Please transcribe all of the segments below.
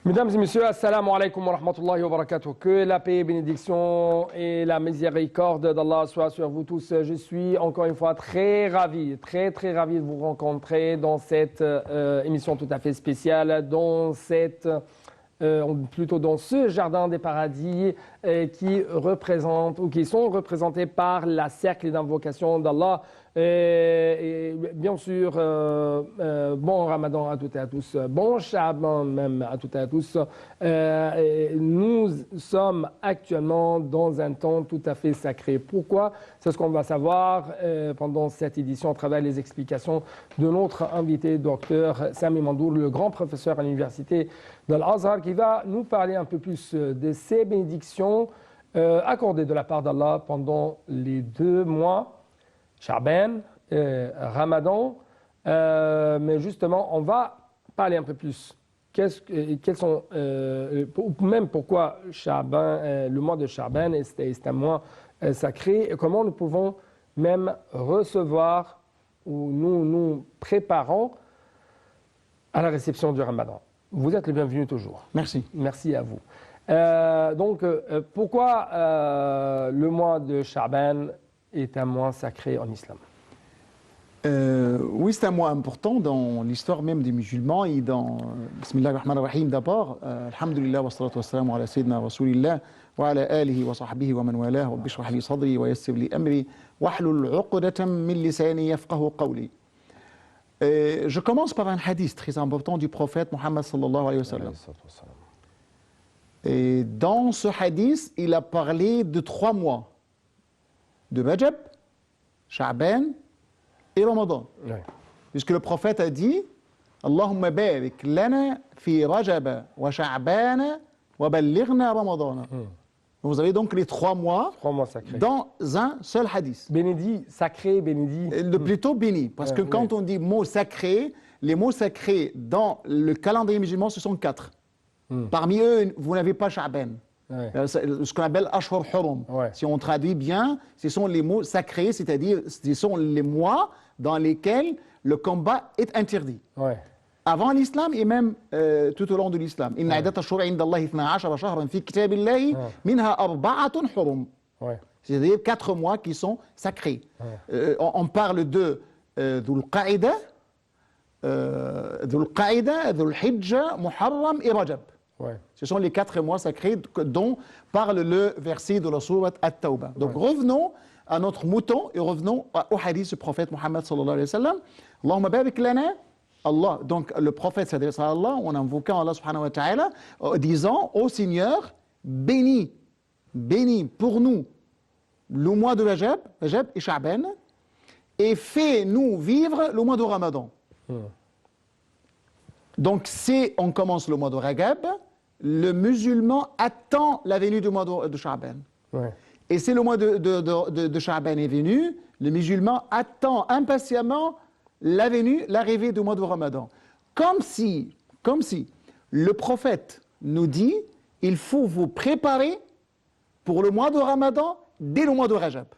Mesdames et messieurs, assalamu alaikum wa rahmatullahi wa barakatuh. Que la paix, bénédiction et la miséricorde d'Allah soient sur vous tous. Je suis encore une fois très ravi de vous rencontrer dans cette émission tout à fait spéciale, plutôt dans ce jardin des paradis qui représente ou qui sont représentés par la cercle d'invocation d'Allah. Et bien sûr, bon Ramadan à toutes et à tous, bon Sha'ban même à toutes et à tous. Nous sommes actuellement dans un temps tout à fait sacré. Pourquoi? C'est ce qu'on va savoir pendant cette édition à travers les explications de notre invité, docteur Sami Mandour, le grand professeur à l'université de l'Azhar, qui va nous parler un peu plus de ces bénédictions accordées de la part d'Allah pendant les 2 mois. Sha'ban, Ramadan, mais justement, on va parler un peu plus. Même pourquoi Sha'ban, le mois de Sha'ban est un mois sacré, et comment nous pouvons même recevoir ou nous préparons à la réception du Ramadan. Vous êtes le bienvenu toujours. Merci. Merci à vous. Pourquoi le mois de Sha'ban est un mois sacré en islam? Oui, c'est un mois important dans l'histoire même des musulmans et dans Bismillah ar-Rahman ar-Rahim d'abord. Alhamdulillah wa salatu wa salamu ala sayyidina Rasulillah wa ala alihi wa sahbihi wa man walah wa bishrah li sadri wa yassir li amri wa hlul 'uqdatan min lisani yafqahu qawli. Je commence par un hadith très important du prophète Mohammed sallallahu alayhi wa sallam. Et dans ce hadith, il a parlé de 3 mois. De Rajab, Sha'ban et Ramadan. Oui. Puisque le prophète a dit Allahumma barik lana fi Rajab wa Sha'ban wa ballighna Ramadan. Vous avez donc les 3 mois, sacrés dans un seul hadith. Bénédit, sacré, bénédit. Plutôt béni. Parce que quand on dit mots sacrés, les mots sacrés dans le calendrier musulman, ce sont 4. Parmi eux, vous n'avez pas Sha'ban. Ce qu'on appelle Ashhur Hurum. Si on traduit bien, ce sont les mots sacrés, c'est-à-dire ce sont les mois dans lesquels le combat est interdit. Avant l'islam et même tout au long de l'islam. Inna 'iddat ash-shhur 'inda Allahi 12 shahran fi kitabillahi minha 4 hurum. C'est-à-dire 4 mois qui sont sacrés. On parle de Dhul Qa'ida, Dhul Hijja, Muharram et Rajab. Ce sont les 4 mois sacrés dont parle le verset de la sourate At-Tawbah. Donc revenons à notre mouton et revenons au hadith du prophète Mohammed sallallahu alayhi wa sallam. Allahumma barik lana, Allah. Donc le prophète s'adresse à Allah en invoquant Allah subhanahu wa ta'ala, disant ô Seigneur, bénis pour nous le mois de Rajab et Sha'ban, et fais-nous vivre le mois de Ramadan. Donc on commence le mois de Rajab, le musulman attend la venue du mois de Sha'ban. Et si le mois de Sha'ban est venu, le musulman attend impatiemment l'arrivée du mois de Ramadan. Comme si le prophète nous dit, il faut vous préparer pour le mois de Ramadan dès le mois de Rajab.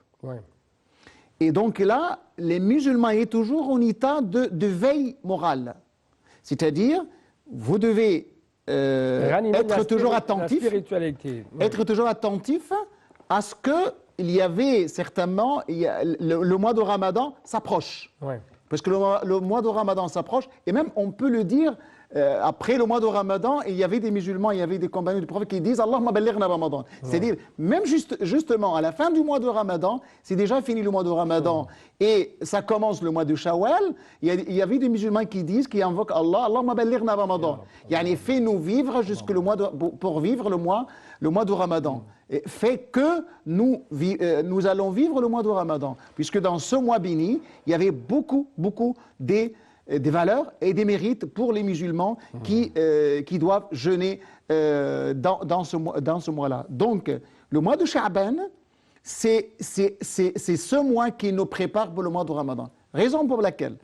Et donc là, les musulmans sont toujours en état de veille morale. C'est-à-dire, vous devez être toujours attentif à ce qu'il y avait certainement, le mois de Ramadan s'approche. Parce que le mois de Ramadan s'approche, et même on peut le dire, après le mois de Ramadan, il y avait des musulmans, il y avait des compagnons du prophète qui disent Allahumma ballighna Ramadan. C'est-à-dire, même justement à la fin du mois de Ramadan, c'est déjà fini le mois de Ramadan, et ça commence le mois de Shawwal, il y avait des musulmans qui invoquent Allah, Allahumma ballighna Ramadan. Yani, fais-nous vivre pour vivre le mois de Ramadan. Et fait que nous allons vivre le mois de Ramadan. Puisque dans ce mois béni, il y avait beaucoup des valeurs et des mérites pour les musulmans qui doivent jeûner dans ce mois-là. Donc, le mois de Sha'ban, c'est ce mois qui nous prépare pour le mois de Ramadan. Raison pour laquelle,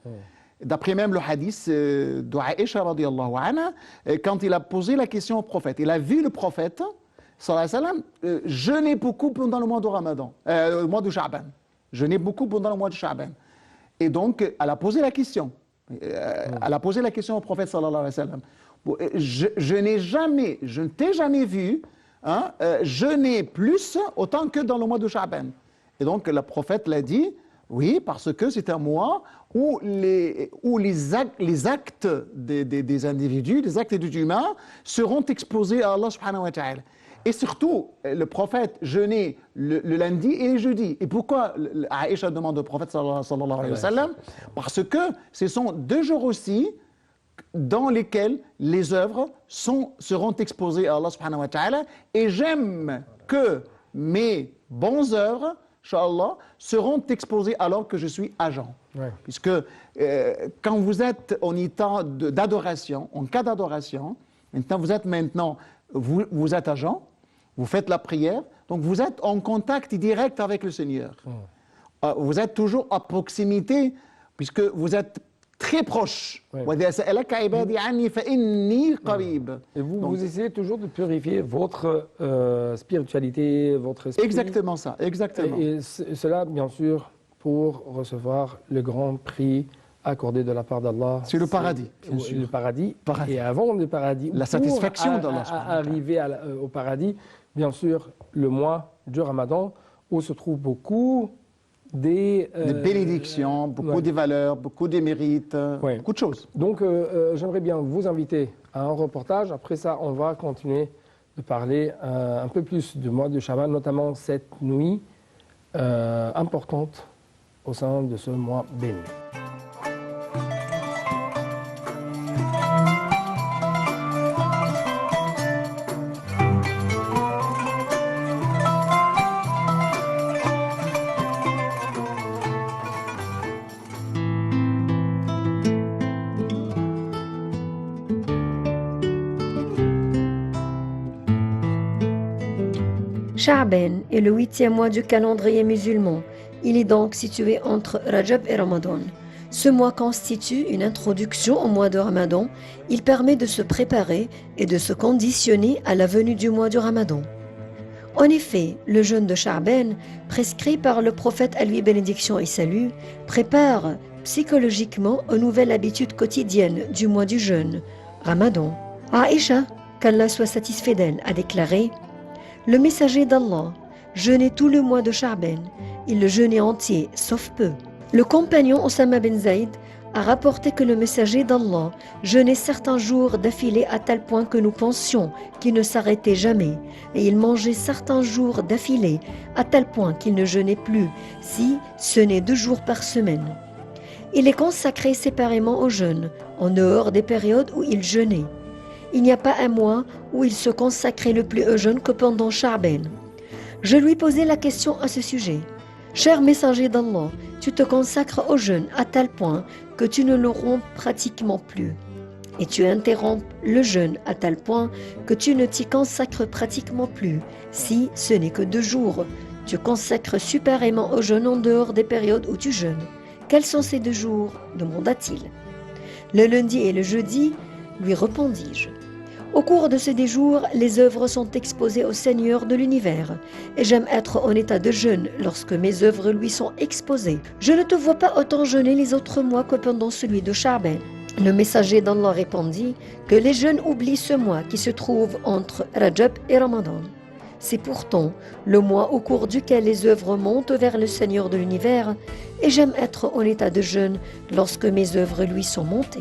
d'après même le hadith d'Aïcha radiyallahu anha, quand il a posé la question au prophète, il a vu le prophète sallallahu alayhi wa sallam jeûner beaucoup pendant le mois de Ramadan, le mois de Sha'ban. Jeûner beaucoup pendant le mois de Sha'ban. Et donc, elle a posé la question. Elle a posé la question au prophète sallallahu alayhi wa sallam. Je ne t'ai jamais vu jeûner plus autant que dans le mois de Sha'ban. Et donc le prophète l'a dit, oui, parce que c'est un mois où les actes des individus, les actes des humains seront exposés à Allah subhanahu wa ta'ala. Et surtout, le prophète jeûnait le lundi et le jeudi. Et pourquoi Aïcha demande au prophète sallallahu alayhi wa sallam? Parce que ce sont 2 jours aussi dans lesquels les œuvres seront exposées à Allah subhanahu wa ta'ala. Et j'aime que mes bonnes œuvres, Inch'Allah, seront exposées alors que je suis agent. Ouais. Puisque quand vous êtes en état d'adoration, en cas d'adoration, vous êtes agent, vous faites la prière, donc vous êtes en contact direct avec le Seigneur. Vous êtes toujours à proximité, puisque vous êtes très proche. Ouais. Et vous essayez toujours de purifier votre spiritualité, votre esprit. Exactement ça, exactement. Et cela, bien sûr, pour recevoir le grand prix accordé de la part d'Allah. C'est le paradis, bien sûr. Le paradis. Et avant le paradis, la satisfaction d'Allah. Arriver au paradis, bien sûr, le mois du Ramadan, où se trouvent beaucoup des bénédictions, beaucoup de valeurs, beaucoup de mérites, beaucoup de choses. Donc, j'aimerais bien vous inviter à un reportage. Après ça, on va continuer de parler un peu plus du mois de Sha'ban, notamment cette nuit importante au sein de ce mois béni. Sha'ban est le 8e mois du calendrier musulman. Il est donc situé entre Rajab et Ramadan. Ce mois constitue une introduction au mois de Ramadan. Il permet de se préparer et de se conditionner à la venue du mois du Ramadan. En effet, le jeûne de Sha'ban, prescrit par le prophète à lui bénédiction et salut, prépare psychologiquement aux nouvelles habitudes quotidiennes du mois du jeûne, Ramadan. Aïcha, qu'Allah soit satisfait d'elle, a déclaré: le messager d'Allah jeûnait tout le mois de Sha'ban. Il le jeûnait entier, sauf peu. Le compagnon Osama bin Zayd a rapporté que le messager d'Allah jeûnait certains jours d'affilée à tel point que nous pensions qu'il ne s'arrêtait jamais. Et il mangeait certains jours d'affilée à tel point qu'il ne jeûnait plus, si ce n'est 2 jours par semaine. Il est consacré séparément au jeûne, en dehors des périodes où il jeûnait. Il n'y a pas un mois où il se consacrait le plus au jeûne que pendant Sha'ban. Je lui posai la question à ce sujet. Cher messager d'Allah, tu te consacres au jeûne à tel point que tu ne le romps pratiquement plus. Et tu interromps le jeûne à tel point que tu ne t'y consacres pratiquement plus, si ce n'est que 2 jours. Tu consacres supérément au jeûne en dehors des périodes où tu jeûnes. Quels sont ces 2 jours? Demanda-t-il. Le lundi et le jeudi, lui répondis-je. Au cours de ces 10 jours, les œuvres sont exposées au Seigneur de l'univers, et j'aime être en état de jeûne lorsque mes œuvres lui sont exposées. Je ne te vois pas autant jeûner les autres mois que pendant celui de Sha'ban. Le messager d'Allah répondit que les jeunes oublient ce mois qui se trouve entre Rajab et Ramadan. C'est pourtant le mois au cours duquel les œuvres montent vers le Seigneur de l'univers, et j'aime être en état de jeûne lorsque mes œuvres lui sont montées.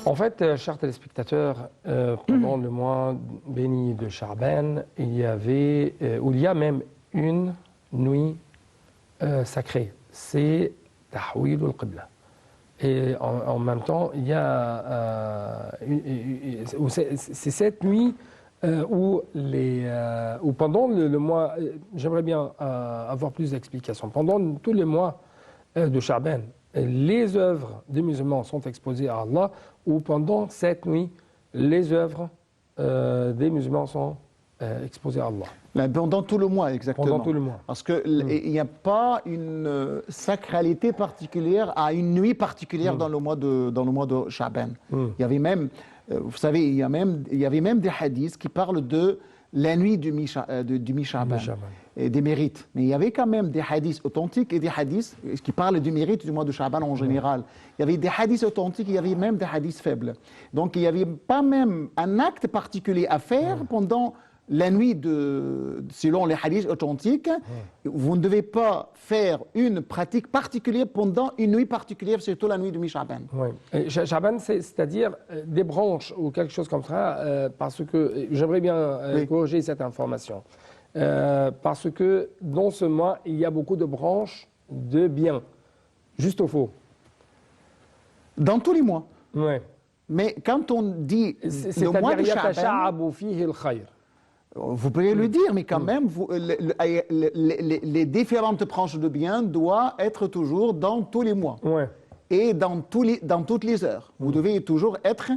En fait, chers téléspectateurs, pendant le mois béni de Sha'ban, il y a même une nuit sacrée. C'est Tahwil al-Qibla. Et en même temps, il y a c'est cette nuit où pendant le mois, j'aimerais bien avoir plus d'explications. Pendant tous les mois de Sha'ban, les œuvres des musulmans sont exposées à Allah, ou pendant cette nuit, les œuvres des musulmans sont exposé à Allah. Pendant tout le mois, exactement. Pendant tout le mois. Parce qu'il n'y a pas une sacralité particulière à une nuit particulière dans le mois de Sha'ban. Il y avait même, vous savez, il y avait même des hadiths qui parlent de la nuit du mi-Sha'ban et des mérites. Mais il y avait quand même des hadiths authentiques et des hadiths qui parlent du mérite du mois de Sha'ban en général. Il y avait des hadiths authentiques, il y avait même des hadiths faibles. Donc il n'y avait pas même un acte particulier à faire pendant la nuit, selon les hadiths authentiques. Vous ne devez pas faire une pratique particulière pendant une nuit particulière, surtout la nuit du mi-Sha'ban. Oui. Sha'ban, c'est-à-dire des branches ou quelque chose comme ça, parce que j'aimerais bien corriger cette information. Parce que dans ce mois, il y a beaucoup de branches de bien. Juste au faux. Dans tous les mois. Oui. Mais quand on dit le mois de Sha'ban, vous pouvez le dire, mais quand même, les différentes branches de bien doivent être toujours dans tous les mois. Et dans toutes les heures. Vous devez toujours être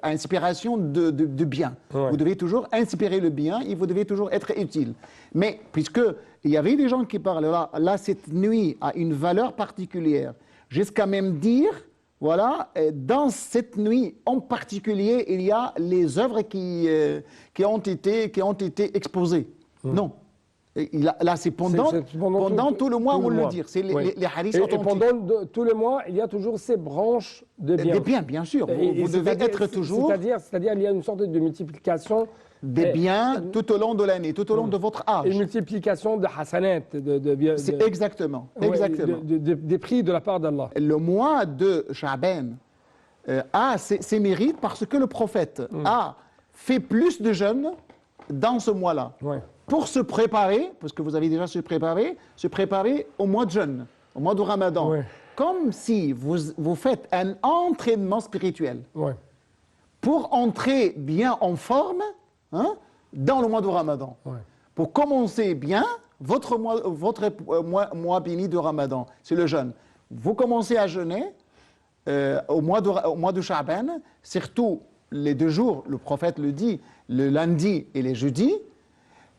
inspiration de bien. Vous devez toujours inspirer le bien et vous devez toujours être utile. Mais puisqu'il y avait des gens qui parlent là, cette nuit a une valeur particulière, jusqu'à même dire, voilà, dans cette nuit en particulier, il y a les œuvres qui ont été exposées. Non. Là, c'est pendant tout le mois, on le dit. C'est les hadiths authentiques. Et pendant tout le mois, il y a toujours ces branches de bien. Des biens, bien sûr. Vous devez être toujours... C'est-à-dire, il y a une sorte de multiplication... Des biens tout au long de l'année, tout au long de votre âge. Une multiplication de hasanat, c'est exactement. Des prix de la part d'Allah. Le mois de Sha'ban a ses mérites parce que le prophète a fait plus de jeûnes dans ce mois-là. Pour se préparer, parce que vous avez déjà se préparer au mois de jeûne, au mois de Ramadan. Comme si vous faites un entraînement spirituel. Pour entrer bien en forme, dans le mois de Ramadan. Pour commencer bien votre mois béni de Ramadan, c'est le jeûne. Vous commencez à jeûner au mois de Sha'ban, surtout les 2 jours, le prophète le dit, le lundi et les jeudis,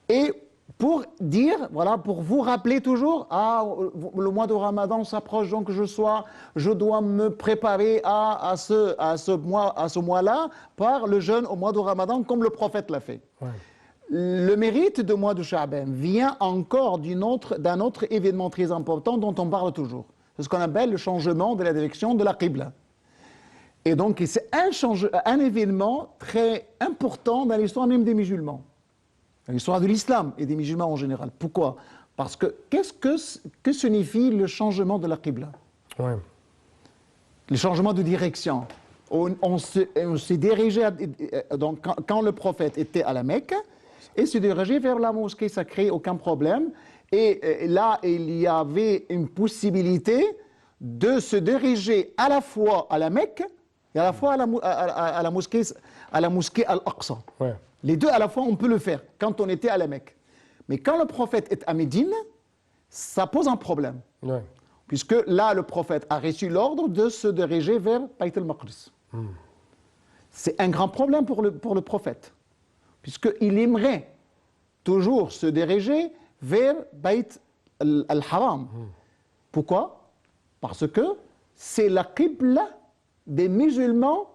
et pour dire, voilà, pour vous rappeler toujours, le mois de Ramadan s'approche, donc je dois me préparer à ce mois-là par le jeûne au mois de Ramadan, comme le prophète l'a fait. Le mérite du mois de Sha'ban vient encore d'un autre événement très important dont on parle toujours. C'est ce qu'on appelle le changement de la direction de la Qibla. Et donc, c'est un événement très important dans l'histoire même des musulmans. L'histoire de l'islam et des musulmans en général. Pourquoi? Parce que que signifie le changement de la Qibla? Le changement de direction. On s'est dirigé, donc quand le prophète était à la Mecque, et se dirigeait vers la mosquée sacrée, aucun problème. Et là, il y avait une possibilité de se diriger à la fois à la Mecque et à la fois à la mosquée Al-Aqsa. Les deux, à la fois, on peut le faire quand on était à la Mecque. Mais quand le prophète est à Médine, ça pose un problème. Puisque là, le prophète a reçu l'ordre de se diriger vers Bayt al-Maqdis. C'est un grand problème pour le prophète. Puisqu'il aimerait toujours se diriger vers Bayt al-Haram. Pourquoi? Parce que c'est la Qibla des musulmans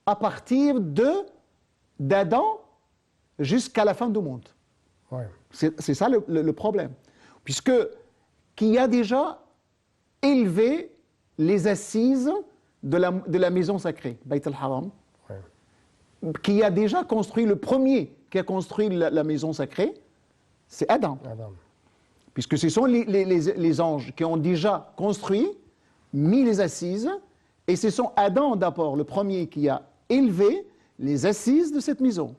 à partir d'Adam jusqu'à la fin du monde. C'est ça le problème. Puisque qui a déjà élevé les assises de la maison sacrée, Bayt al-Haram, qui a déjà construit, le premier qui a construit la maison sacrée, c'est Adam. Puisque ce sont les anges qui ont déjà construit, mis les assises, et ce sont Adam d'abord, le premier qui a élevé les assises de cette maison.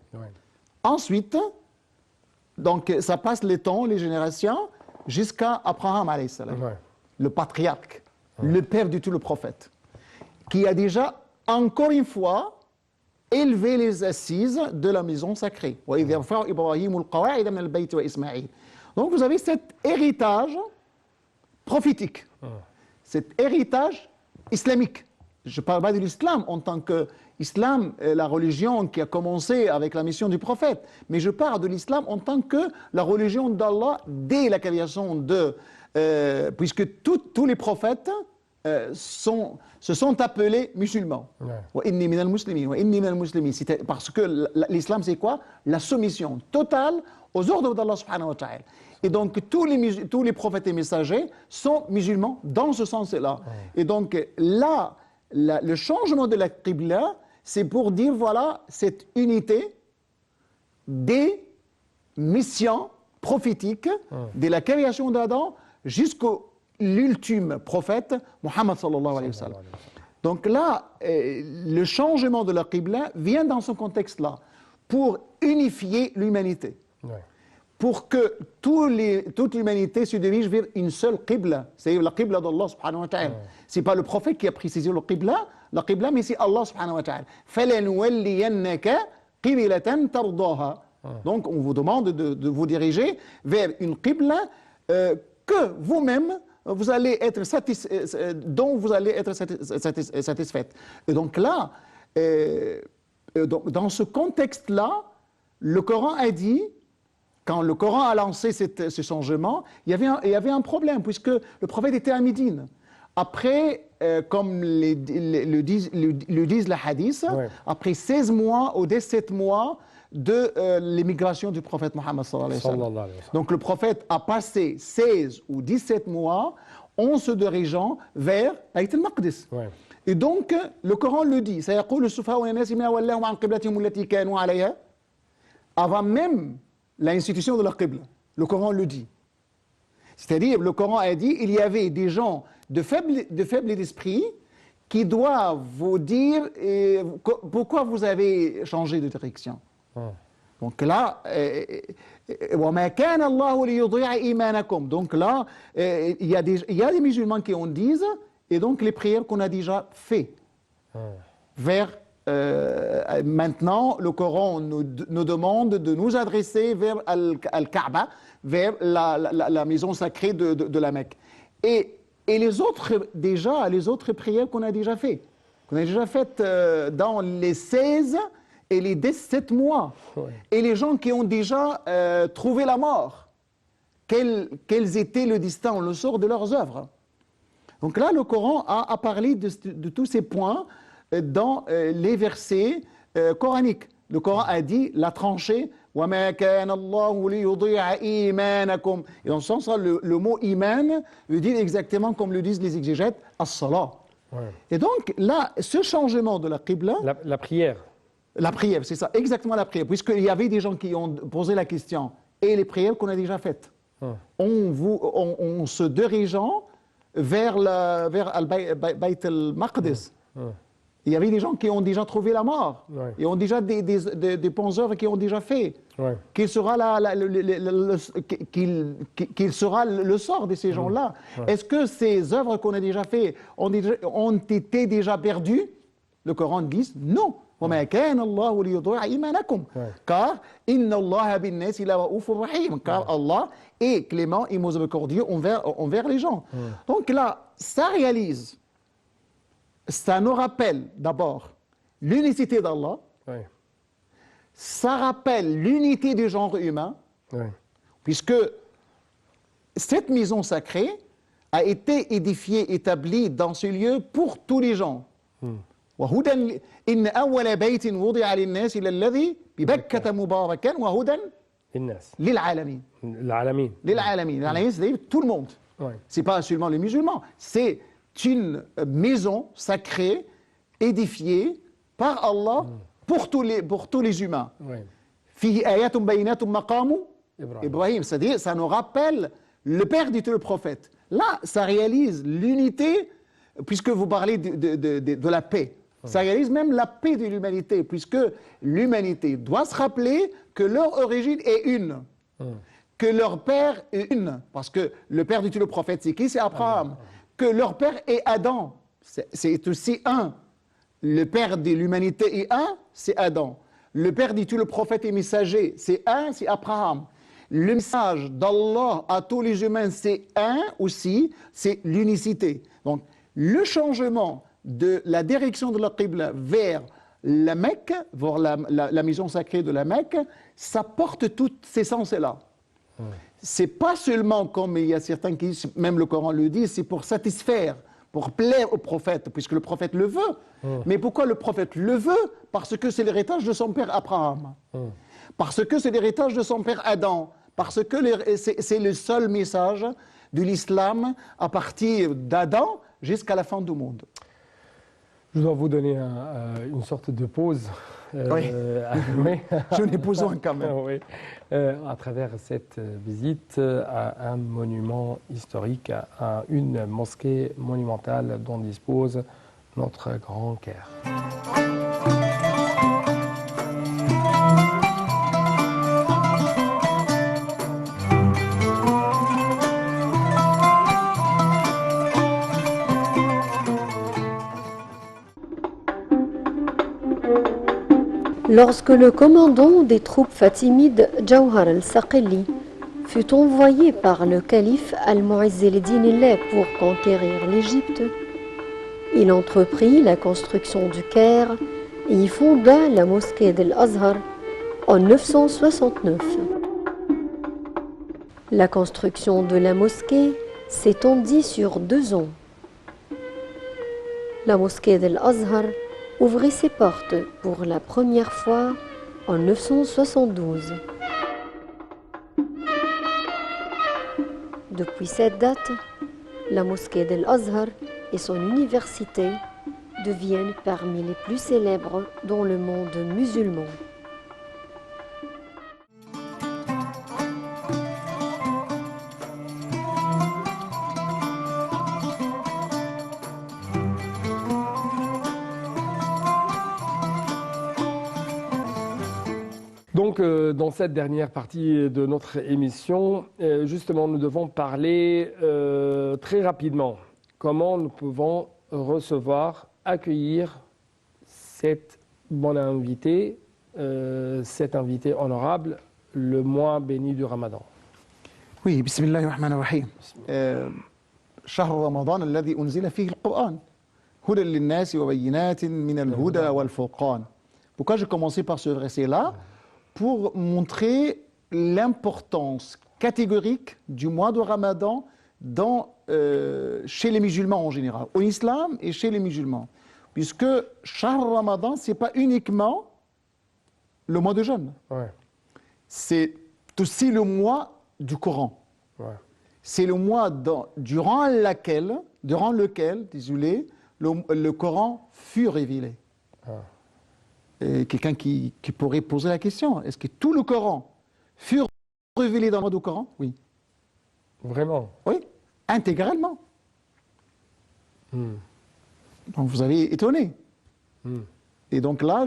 Ensuite, donc ça passe les temps, les générations, jusqu'à Abraham, le patriarche, le père de tout le prophète, qui a déjà, encore une fois, élevé les assises de la maison sacrée. Donc vous avez cet héritage prophétique, cet héritage islamique. Je ne parle pas de l'islam en tant que Islam, la religion qui a commencé avec la mission du prophète. Mais je parle de l'islam en tant que la religion d'Allah dès la création puisque tous les prophètes se sont appelés musulmans. Parce que l'islam, c'est quoi? La soumission totale aux ordres d'Allah subhanahu wa ta'ala. Et donc, tous les prophètes et messagers sont musulmans dans ce sens-là. Et donc, là, le changement de la qibla, c'est pour dire, voilà, cette unité des missions prophétiques de la création d'Adam jusqu'au l'ultime prophète, Muhammad sallallahu alayhi wa sallam. Donc là, le changement de la qibla vient dans ce contexte-là, pour unifier l'humanité. Ouais. Pour que toute l'humanité se dirige vers une seule qibla, c'est la qibla d'Allah subhanahu wa ta'ala. Ouais. Ce n'est pas le prophète qui a précisé la qibla, mais c'est Allah subhanahu wa ta'ala. فَلَنُوَلِّيَنَّكَ قِبْلَةً تَرْضَاهَا. Donc on vous demande de vous diriger vers une qibla que vous-même, vous allez être dont vous allez être satisfaite. Et donc là, dans ce contexte-là, le Coran a dit, quand le Coran a lancé ce changement, il y avait un problème, puisque le prophète était à Médine. Après, comme le disent les hadiths, ouais. Après 16 mois ou 17 mois de l'émigration du prophète Mohammed sallallahu alayhi wa sallam. Donc le prophète a passé 16 ou 17 mois en se dirigeant vers Bayt al-Maqdis. Ouais. Et donc, le Coran le dit, avant même l'institution de la qibla. Le Coran le dit. C'est-à-dire, le Coran a dit, il y avait des gens de faible d'esprit qui doivent vous dire pourquoi vous avez changé de direction. Donc là, donc là, il y a des musulmans qui en disent, et donc les prières qu'on a déjà faites. Vers maintenant, le Coran nous demande de nous adresser vers Al-Kaaba, vers la maison sacrée de la Mecque. Et les autres prières qu'on a déjà faites, dans les 16 et les 17 mois. Ouais. Et les gens qui ont déjà trouvé la mort, quels étaient le destin, le sort de leurs œuvres. Donc là, le Coran a parlé de tous ces points dans les versets coraniques. Le Coran a dit la tranchée. Et dans ce sens-là, le mot iman veut dire exactement comme le disent les exégètes, as-salah. Ouais. Et donc là, ce changement de la qibla. La prière. La prière, c'est ça, exactement la prière. Puisqu'il y avait des gens qui ont posé la question. Et les prières qu'on a déjà faites. En se dirigeant vers Bayt al-Maqdis. Il y avait des gens qui ont déjà trouvé la mort. Ouais. Et ont déjà des bons œuvres qui ont déjà fait. Ouais. Quel sera le sort de ces gens-là? Ouais. Est-ce que ces œuvres qu'on a déjà faites ont été déjà perdues? Le Coran dit non. وما كان الله ليضيع إيمانكم car إن الله بالناس لرؤوف رحيم car Allah est clément et miséricordieux envers les gens. Donc là, ça nous rappelle d'abord l'unicité d'Allah, ça rappelle l'unité du genre humain, puisque cette maison sacrée a été établie dans ce lieu pour tous les gens. وهدى إن أول بيت وضع للناس للذي ببكة مباركا وهدى للعالمين. العالمين, c'est-à-dire tout le monde. Ouais. C'est pas seulement les musulmans. C'est une maison sacrée édifiée par Allah pour tous les humains. فيه آيات بينات مقام إبراهيم, c'est-à-dire ça nous rappelle le père de tout le prophète. Là, ça réalise l'unité, puisque vous parlez de la paix. Ça réalise même la paix de l'humanité, puisque l'humanité doit se rappeler que leur origine est une, que leur père est une, parce que le père de tout le prophète, c'est qui? C'est Abraham. Que leur père est Adam, c'est aussi un. Le père de l'humanité est un, c'est Adam. Le père de tout le prophète et messager, c'est un, c'est Abraham. Le message d'Allah à tous les humains, c'est un aussi, c'est l'unicité. Donc, le changement de la direction de la qibla vers la Mecque, voir la maison sacrée de la Mecque, ça porte toutes ces sens-là. C'est pas seulement, comme il y a certains qui disent, même le Coran le dit, c'est pour satisfaire, pour plaire au prophète, puisque le prophète le veut. Mais pourquoi le prophète le veut? Parce que c'est l'héritage de son père Abraham. Parce que c'est l'héritage de son père Adam. Parce que c'est le seul message de l'islam à partir d'Adam jusqu'à la fin du monde. Je dois vous donner une sorte de pause. Oui. Oui. Je n'ai besoin quand même. Oui. À travers cette visite à un monument historique, à une mosquée monumentale dont dispose notre Grand Caire. Lorsque le commandant des troupes fatimides, Jawhar al-Saqili, fut envoyé par le calife Al-Mu'izz al-Din pour conquérir l'Égypte, il entreprit la construction du Caire et y fonda la mosquée d'Al-Azhar en 969. La construction de la mosquée s'étendit sur 2 ans. La mosquée d'Al-Azhar ouvrit ses portes pour la première fois en 972. Depuis cette date, la mosquée d'Al-Azhar et son université deviennent parmi les plus célèbres dans le monde musulman. Donc, dans cette dernière partie de notre émission, justement, nous devons parler très rapidement comment nous pouvons recevoir, accueillir cette bonne invitée, cet invité honorable, le mois béni du Ramadan. Oui, bismillah ar-Rahman ar-Rahim. شهر رمضان الذي أنزل فيه القرآن هدى للناس وبينات من الهدى والفرقان. Pourquoi j'ai commencé par ce verset-là? Pour montrer l'importance catégorique du mois de Ramadan chez les musulmans en général, au islam et chez les musulmans. Puisque Shahr Ramadan, ce n'est pas uniquement le mois de jeûne. Ouais. C'est aussi le mois du Coran. Ouais. C'est le mois durant lequel, désolé, le Coran fut révélé. Ah. Quelqu'un qui pourrait poser la question, est-ce que tout le Coran fut révélé dans le mois du Coran? Oui. Vraiment? Oui, intégralement. Donc vous avez étonné. Et donc là,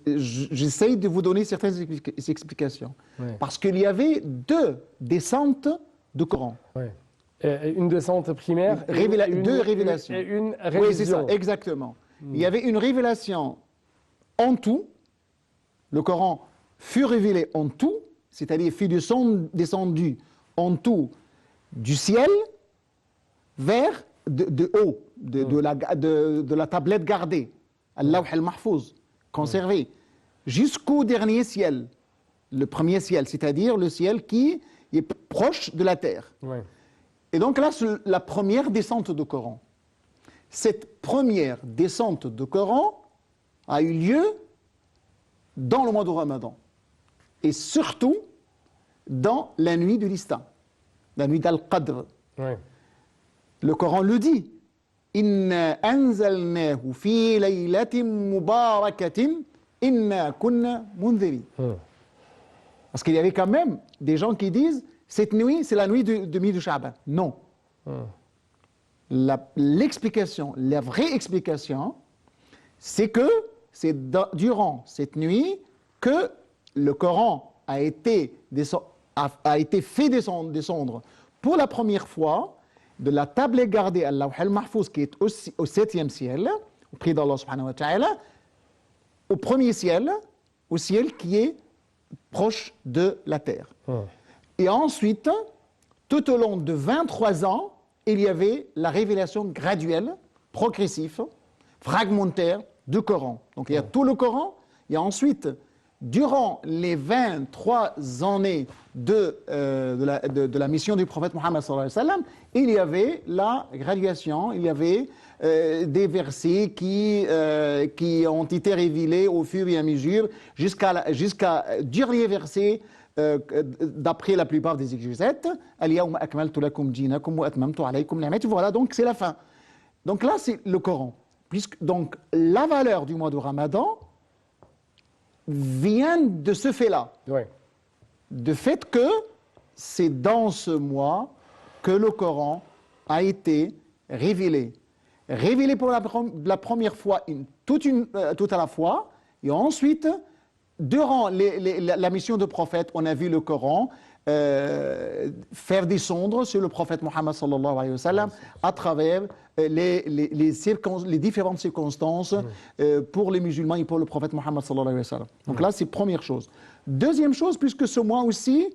j'essaye de vous donner certaines explications. Ouais. Parce qu'il y avait 2 descentes de Coran. Ouais. Une descente primaire, 2 révélations. Et une révision. Oui, c'est ça, exactement. Il y avait une révélation en tout. Le Coran fut révélé en tout, c'est-à-dire fut descendu en tout du ciel vers de haut, de la tablette gardée, Al-Lawh al-Mahfouz, conservé, jusqu'au dernier ciel, le premier ciel, c'est-à-dire le ciel qui est proche de la terre. Ouais. Et donc là, c'est la première descente du Coran. Cette première descente du Coran a eu lieu dans le mois de Ramadan. Et surtout dans la nuit de l'Istin, la nuit d'Al-Qadr. Ouais. Le Coran le dit. Inna anzalnahu fi laylatin mubarakatin inna kunna mundhiri. Parce qu'il y avait quand même des gens qui disent cette nuit, c'est la nuit de mi de Sha'ban. Non. L'explication, la vraie explication, c'est que c'est durant cette nuit que le Coran a été fait descendre pour la première fois de la table gardée à Al-Lawh al-Mahfouz qui est aussi au 7e ciel, auprès d'Allah subhanahu wa ta'ala, au premier ciel, au ciel qui est proche de la terre. Et ensuite, tout au long de 23 ans, il y avait la révélation graduelle, progressive, fragmentaire du Coran. Donc il y a tout le Coran, et ensuite, durant les 23 années de la mission du prophète Mohammed sallallahu alayhi wa sallam, il y avait la graduation, il y avait des versets qui ont été révélés au fur et à mesure jusqu'à dernier verset d'après la plupart des exégètes. Voilà, donc c'est la fin. Donc là, c'est le Coran. Donc la valeur du mois de Ramadan vient de ce fait-là. Oui. De fait que c'est dans ce mois que le Coran a été révélé. Révélé pour la première fois tout à la fois, et ensuite, durant la mission de prophète, on a vu le Coran faire descendre sur le prophète Mohammed sallallahu alayhi wa sallam à travers les différentes circonstances pour les musulmans et pour le prophète Mohammed sallallahu alayhi wa sallam. Donc là, c'est première chose. Deuxième chose, puisque ce mois aussi,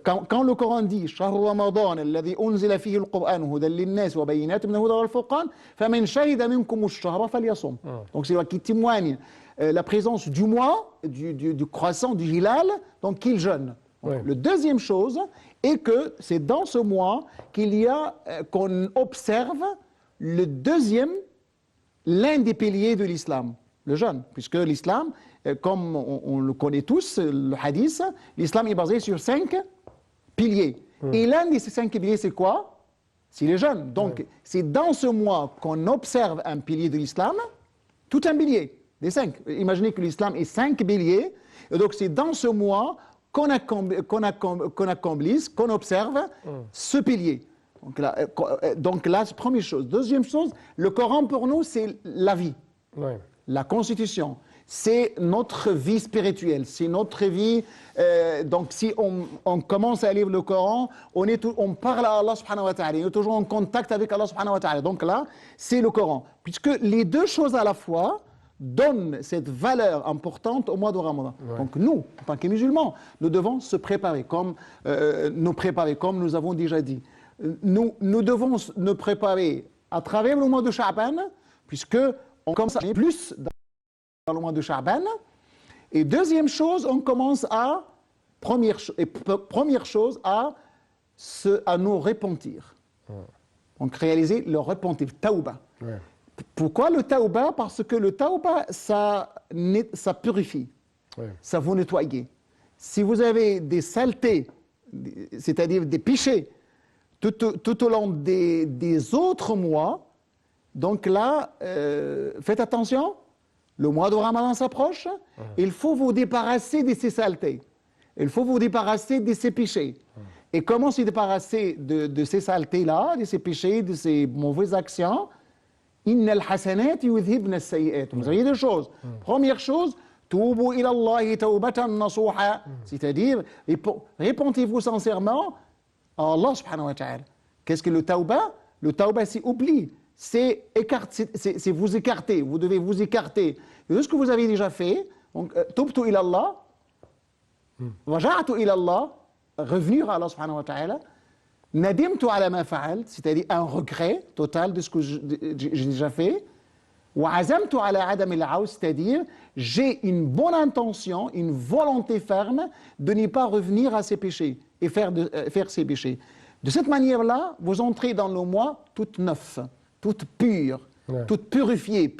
quand le Coran dit شهر رمضان الذي أنزل فيه القرآن هدى للناس وبينات من الهدى والفرقان فمن شهد منكم الشهر فليصم. Donc c'est là qui témoigne la présence du mois, du croissant, du hilal, donc qu'il jeûne. La deuxième chose est que c'est dans ce mois qu'on observe l'un des piliers de l'islam, le jeûne, puisque l'islam, comme on le connaît tous, le hadith, l'islam est basé sur 5 piliers. Et l'un de ces 5 piliers, c'est quoi? C'est le jeûne. Donc, c'est dans ce mois qu'on observe un pilier de l'islam, tout un pilier, des 5. Imaginez que l'islam est 5 piliers, et donc c'est dans ce mois qu'on accomplisse, qu'on observe ce pilier. Donc là, c'est la première chose. Deuxième chose, le Coran pour nous, c'est la vie, la constitution. C'est notre vie spirituelle, c'est notre vie. Donc si on commence à lire le Coran, on parle à Allah subhanahu wa ta'ala, on est toujours en contact avec Allah subhanahu wa ta'ala. Donc là, c'est le Coran. Puisque les deux choses à la fois donnent cette valeur importante au mois de Ramadan. Donc nous, en tant que musulmans, nous devons se préparer, comme nous avons déjà dit. Nous devons nous préparer à travers le mois de Sha'ban, puisque on commence à plus dans le mois de Sha'ban. Et deuxième chose, on commence première chose, à nous repentir. Donc réaliser le repentir, tauba. Pourquoi le tauba? Parce que le tauba, ça purifie, ça vous nettoie. Si vous avez des saletés, c'est-à-dire des péchés, tout au long des autres mois, donc là, faites attention, le mois de Ramadan s'approche, il faut vous débarrasser de ces saletés, il faut vous débarrasser de ces péchés. Et comment se débarrasser de ces saletés-là, de ces péchés, de ces mauvaises actions? Innal hasanat yudhibna as-sayyi'at. Vous avez deux choses. Première chose, toubu ila Allah tawbatan nasuha, c'est-à-dire répentez-vous sincèrement à Allah subhanahu wa ta'ala. Qu'est-ce que le tauba? Le tauba, c'est oubli, c'est vous écarter, vous devez vous écarter de ce que vous avez déjà fait. Donc tubtu ila Allah, raja'tu ila Allah, revenir à Allah subhanahu wa ta'ala. Nadimtu ala ma fa'al, c'est-à-dire un regret total de ce que j'ai déjà fait. Wa azamtu ala adam al-aoud, c'est-à-dire j'ai une bonne intention, une volonté ferme de ne pas revenir à ces péchés et faire ces péchés. De cette manière-là, vous entrez dans le mois toute neuve, toute pure, toute purifiée,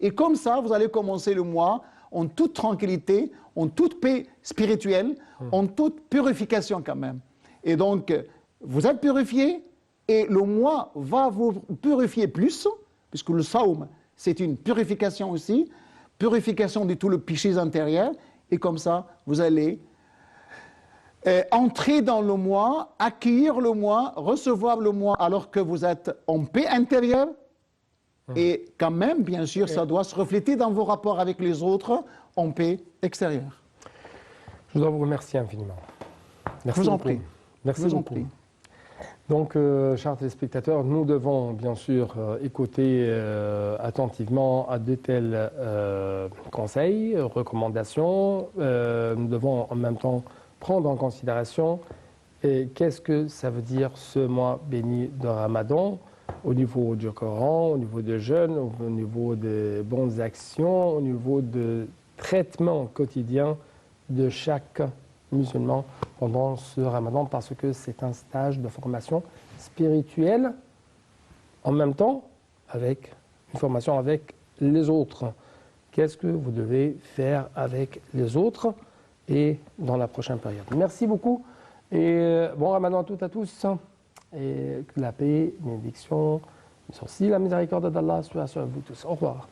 et comme ça, vous allez commencer le mois en toute tranquillité, en toute paix spirituelle, en toute purification quand même. Et donc, vous êtes purifié et le mois va vous purifier plus, puisque le saum, c'est une purification aussi, purification de tout le péché intérieur, et comme ça, vous allez entrer dans le mois, accueillir le mois, recevoir le mois alors que vous êtes en paix intérieure, et quand même, bien sûr, ça doit se refléter dans vos rapports avec les autres en paix extérieure. Je dois vous remercier infiniment. Merci. Je vous en prie. Merci beaucoup. Donc, chers téléspectateurs, nous devons bien sûr écouter attentivement à de tels conseils, recommandations. Nous devons en même temps prendre en considération qu'est-ce que ça veut dire ce mois béni de Ramadan. au niveau du Coran, au niveau des jeûnes, au niveau des bonnes actions, au niveau de traitement quotidien de chaque musulman pendant ce Ramadan, parce que c'est un stage de formation spirituelle en même temps avec une formation avec les autres. Qu'est-ce que vous devez faire avec les autres et dans la prochaine période. Merci beaucoup et bon Ramadan à tous et que la paix, bénédiction, mais aussi la miséricorde d'Allah soit sur vous tous. Au revoir.